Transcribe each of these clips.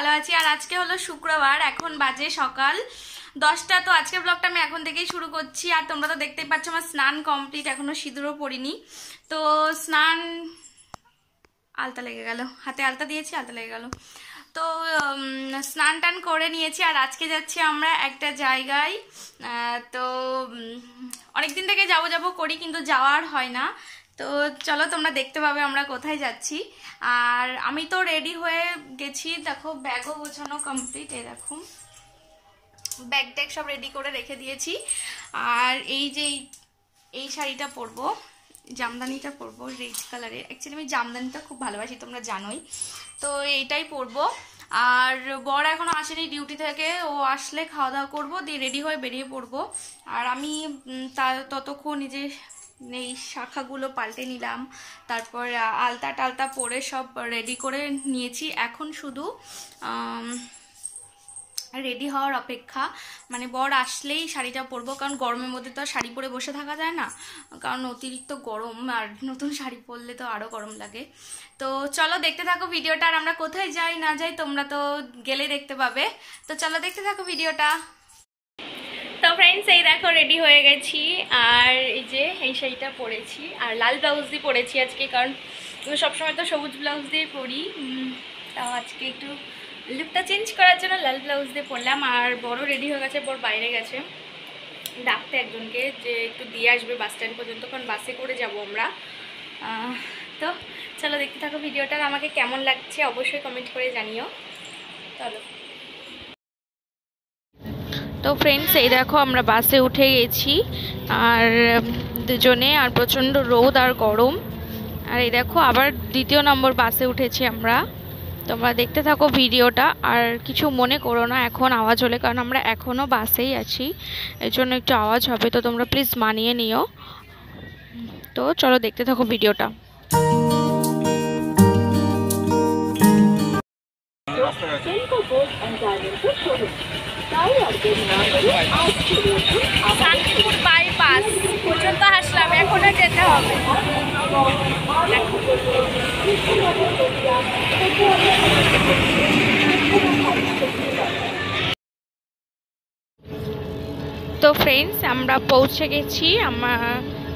ভালো আছি। আর আজকে হলো শুক্রবার, এখন বাজে সকাল 10টা। তো আজকের ব্লগটা আমি এখন থেকেই শুরু করছি। আর তোমরা তো দেখতেই পাচ্ছ আমার স্নান কমপ্লিট, এখনো সিঁদুরও পরিনি। তো স্নান, আলতা লেগে গেল, হাতে আলতা দিয়েছি, আলতা লেগে গেল। তো স্নান টান করে নিয়েছি। আর আজকে যাচ্ছি আমরা একটা জায়গায়। তো অনেকদিন থেকে যাবো করি, কিন্তু যাওয়ার হয় না। তো চলো তোমরা দেখতে পাবে আমরা কোথায় যাচ্ছি। আর আমি তো রেডি হয়ে গেছি, দেখো ব্যাগও গোছানো কমপ্লিট। এই দেখো ব্যাগ ট্যাগ সব রেডি করে রেখে দিয়েছি। আর এই যে এই শাড়িটা পরবো, জামদানিটা পরবো রেড কালারের। অ্যাকচুয়ালি আমি জামদানিটা খুব ভালোবাসি, তোমরা জানোই। তো এইটাই পরবো। আর বর এখনো আসেনি ডিউটি থেকে, ও আসলে খাওয়া দাওয়া করবো, দিয়ে রেডি হয়ে বেরিয়ে পড়বো। আর আমি ততক্ষণ নিজে এই শাখাগুলো পাল্টে নিলাম, তারপর আলতা টালতা পরে সব রেডি করে নিয়েছি। এখন শুধু রেডি হওয়ার অপেক্ষা, মানে বর আসলেই শাড়িটা পরবো, কারণ গরমের মধ্যে তো আর শাড়ি পরে বসে থাকা যায় না, কারণ অতিরিক্ত গরম। আর নতুন শাড়ি পরলে তো আরও গরম লাগে। তো চলো দেখতে থাকো ভিডিওটা। আর আমরা কোথায় যাই না যাই তোমরা তো গেলে দেখতে পাবে। তো চলো দেখতে থাকো ভিডিওটা। তো ফ্রেন্ডস, এই দেখো রেডি হয়ে গেছি। আর এই যে এই শাড়িটা পরেছি, আর লাল ব্লাউজ দিয়ে পরেছি আজকে, কারণ সবসময় তো সবুজ ব্লাউজ দিয়ে পরি। তাও আজকে একটু লুকটা চেঞ্জ করার জন্য লাল ব্লাউজ দিয়ে পরলাম। আর বড় রেডি হয়ে গেছে, বড় বাইরে গেছে ডাকতে একজনকে, যে একটু দিয়ে আসবে বাস স্ট্যান্ড পর্যন্ত, কারণ বাসে করে যাব আমরা। তো চলো দেখতে থাকো ভিডিওটা। আমাকে কেমন লাগছে অবশ্যই কমেন্ট করে জানিও। চলো। তো ফ্রেন্ডস, এই দেখো আমরা বাসে উঠে গেছি, আর দুজনে, আর প্রচণ্ড রোদ আর গরম। আর এই দেখো আবার দ্বিতীয় নম্বর বাসে উঠেছি আমরা। তোমরা দেখতে থাকো ভিডিওটা, আর কিছু মনে করো না এখন আওয়াজ হলে, কারণ আমরা এখনও বাসেই আছি, এর জন্য একটু আওয়াজ হবে, তো তোমরা প্লিজ মানিয়ে নিও। তো চলো দেখতে থাকো ভিডিওটা। শান্তিপুর বাইপাস পর্যন্ত আসলাম, এখনো যেতে হবে। তো ফ্রেন্ডস, আমরা পৌঁছে গেছি আমরা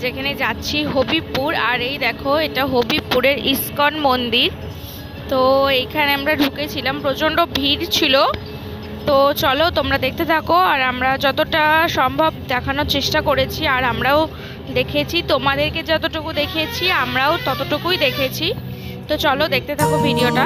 যেখানে যাচ্ছি, হবিবপুর। আর এই দেখো এটা হবিবপুরের ইস্কন মন্দির। তো এইখানে আমরা ঢুকেছিলাম, প্রচণ্ড ভিড় ছিল। তো চলো তোমরা দেখতে থাকো। আর আমরা যতটা সম্ভব দেখানোর চেষ্টা করেছি, আর আমরাও দেখেছি, তোমাদেরকে যতটুকু দেখিয়েছি আমরাও ততটুকুই দেখেছি। তো চলো দেখতে থাকো ভিডিওটা।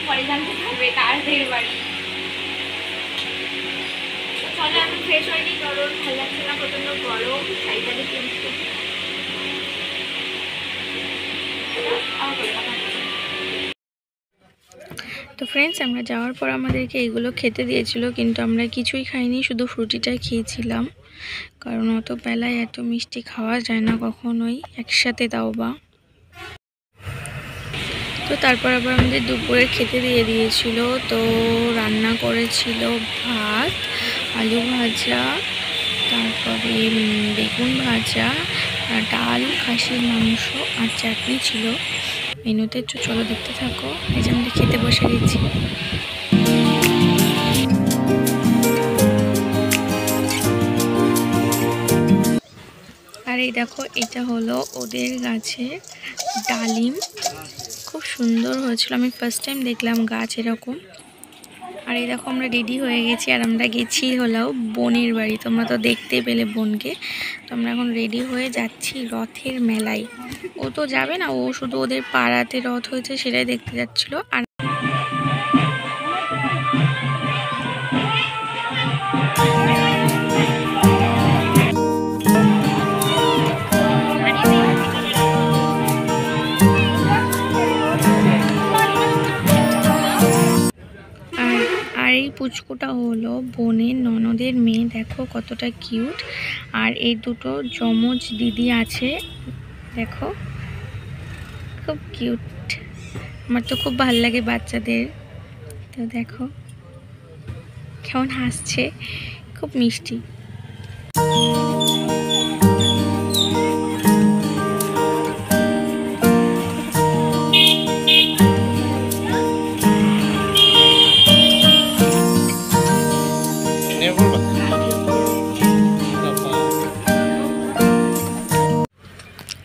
পরে জানতে পারবে কাদের বাড়ি। চলো এখন ফ্রেশ হয়নি, কারণ ভালো লাগছে না, প্রচন্ড গরম। শাড়িটাকে চেঞ্জ করছি। তো ফ্রেন্ডস, আমরা যাওয়ার পর আমাদেরকে এগুলো খেতে দিয়েছিল, কিন্তু আমরা কিছুই খাইনি, শুধু ফ্রুটিটাই খেয়েছিলাম, কারণ অত বেলায় এত মিষ্টি খাওয়া যায় না কখনোই, একসাথে দাও বা। তো তারপর আবার আমাদের দুপুরে খেতে দিয়ে দিয়েছিল। তো রান্না করেছিল ভাত, আলু ভাজা, তারপরে বেগুন ভাজা, আর ডাল, খাসির মাংস আর চাটনি ছিল মেনুতে। চলো দেখতে থাকো। এই যে আমরা খেতে বসে গেছি। আর এই দেখো, এটা হলো ওদের গাছের ডালিম, খুব সুন্দর হয়েছিল। আমি ফার্স্ট টাইম দেখলাম গাছ এরকম। আর এই দেখো, আমরা রেডি হয়ে গেছি, আর আমরা গেছি হলো বোনের বাড়ি। তোমরা তো দেখতে পেলে বোনকে। তো আমরা এখন রেডি হয়ে যাচ্ছি রথের মেলায়। ও তো যাবে না, ও শুধু ওদের পাড়াতে রথ হয়েছে সেটাই দেখতে যাচ্ছিল। আর এই পুচকুটা হলো বোনের ননদের মেয়ে, দেখো কতটা কিউট। আর এই দুটো যমজ দিদি আছে, দেখো খুব কিউট। আমার তো খুব ভালো লাগে বাচ্চাদের। তো দেখো কেমন হাসছে, খুব মিষ্টি।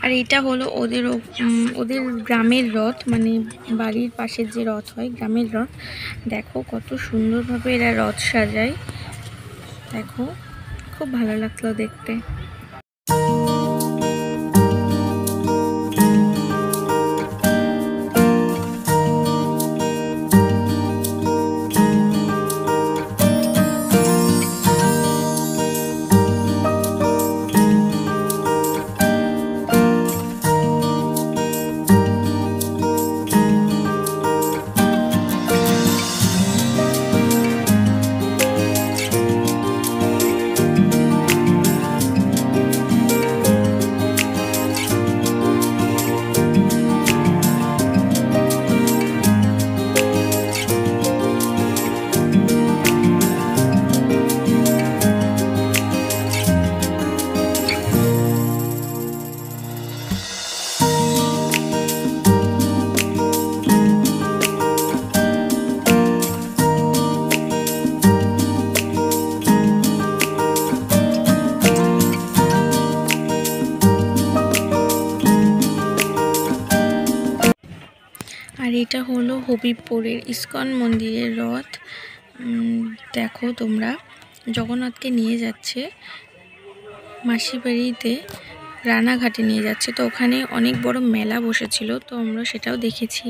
আর এটা হলো ওদের গ্রামের রথ, মানে বাড়ির পাশের যে রথ হয়, গ্রামের রথ। দেখো কত সুন্দরভাবে এরা রথ সাজায়, দেখো খুব ভালো লাগলো দেখতে। আর এটা হলো হবিবপুরের ইস্কন মন্দিরের রথ। দেখো তোমরা, জগন্নাথকে নিয়ে যাচ্ছে মাসির বাড়িতে, রানাঘাটে নিয়ে যাচ্ছে। তো ওখানে অনেক বড় মেলা বসেছিল, তো আমরা সেটাও দেখেছি।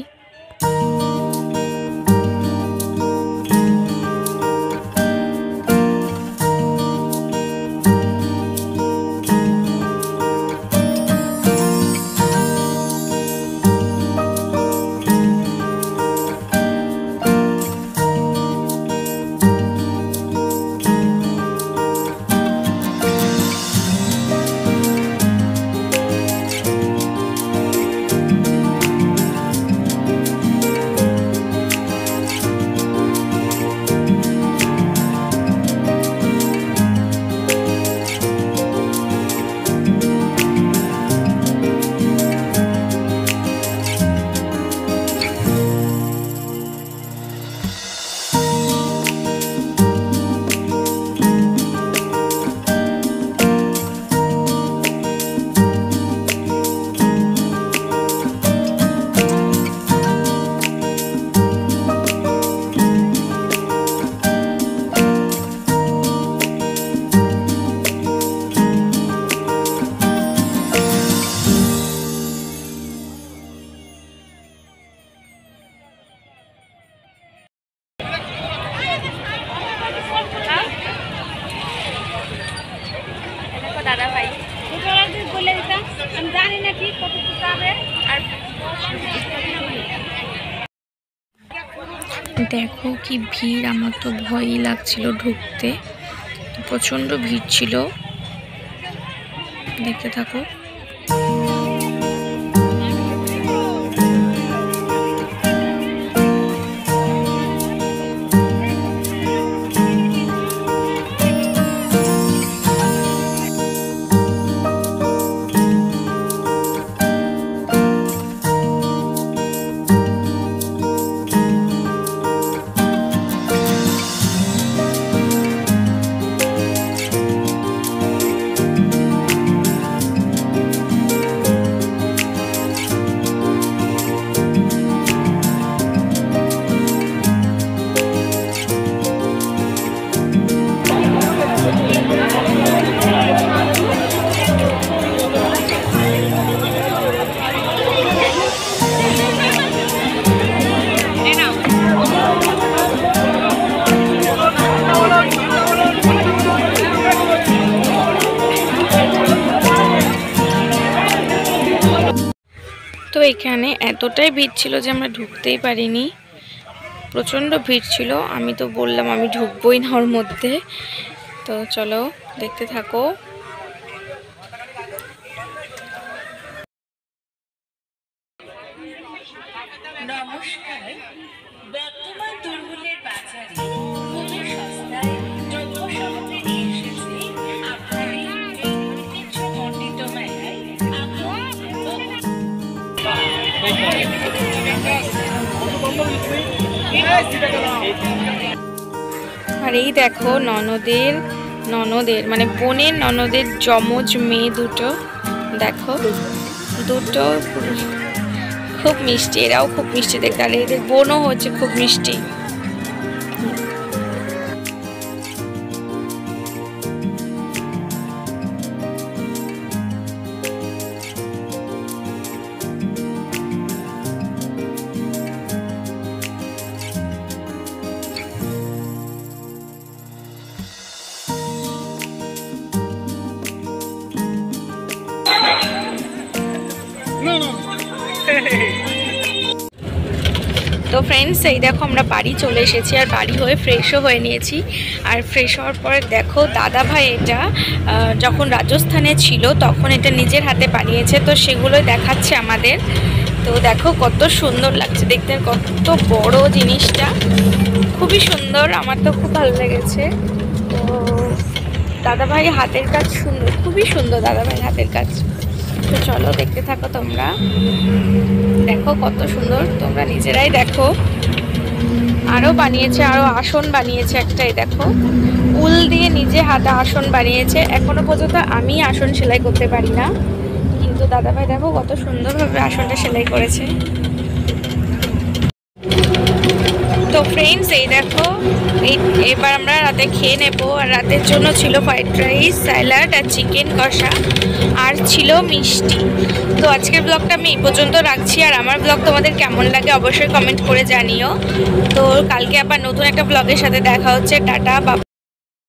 দাদা ভাই বলে দিতাম, আমি জানি না ঠিক কতটুকু যাবে। আর দেখো কি ভিড়, আমার তো ভয়ই লাগছিল ঢুকতে, প্রচন্ড ভিড় ছিল। দেখতে থাকো। তো এখানে এতটাই ভিড় ছিল যে আমরা ঢুকতেই পারিনি, প্রচণ্ড ভিড় ছিল। আমি তো বললাম আমি ঢুকবোই না ওর মধ্যে। তো চলো দেখতে থাকো। নমস্কার। বর্তমান দুর্গুলের বাজারে খুবই সস্তায় দ্রব্য সামগ্রী নিয়ে এসেছে আপনার এই ঐতিহ্যমণ্ডিত মেলায়। আর এই দেখো ননদের মানে বোনের ননদের যমজ মেয়ে দুটো, দেখো দুটো খুব মিষ্টি, এরাও খুব মিষ্টি দেখতে। আর এদের বোনও হচ্ছে খুব মিষ্টি। তো ফ্রেন্ডস, এই দেখো আমরা বাড়ি চলে এসেছি, আর বাড়ি হয়ে ফ্রেশও হয়ে নিয়েছি। আর ফ্রেশ হওয়ার পরে দেখো দাদা ভাই এটা যখন রাজস্থানে ছিল তখন এটা নিজের হাতে বানিয়েছে, তো সেগুলোই দেখাচ্ছে আমাদের। তো দেখো কত সুন্দর লাগছে দেখতে, কত বড় জিনিসটা, খুবই সুন্দর, আমার তো খুব ভালো লেগেছে। তো দাদা ভাই হাতের কাজ সুন্দর, খুবই সুন্দর দাদা ভাই হাতের কাজ। তো চলো দেখতে থাকো তোমরা, দেখো কত সুন্দর, তোমরা নিজেরাই দেখো। আরও বানিয়েছে, আরও আসন বানিয়েছে একটাই, দেখো উল দিয়ে নিজে হাতে আসন বানিয়েছে। এখনো পর্যন্ত আমি আসন সেলাই করতে পারি না, কিন্তু দাদাভাই দেখো কত সুন্দরভাবে আসনটা সেলাই করেছে। তো ফ্রেন্ডস, এই দেখো এবার আমরা রাতে খেয়ে নেবো। আর রাতের জন্য ছিল ফ্রাইড রাইস, স্যালাড আর চিকেন কষা, আর ছিল মিষ্টি। তো আজকের ব্লগটা আমি এই পর্যন্ত রাখছি। আর আমার ব্লগ তোমাদের কেমন লাগে অবশ্যই কমেন্ট করে জানিও। তো কালকে আবার নতুন একটা ব্লগের সাথে দেখা হচ্ছে। টাটা।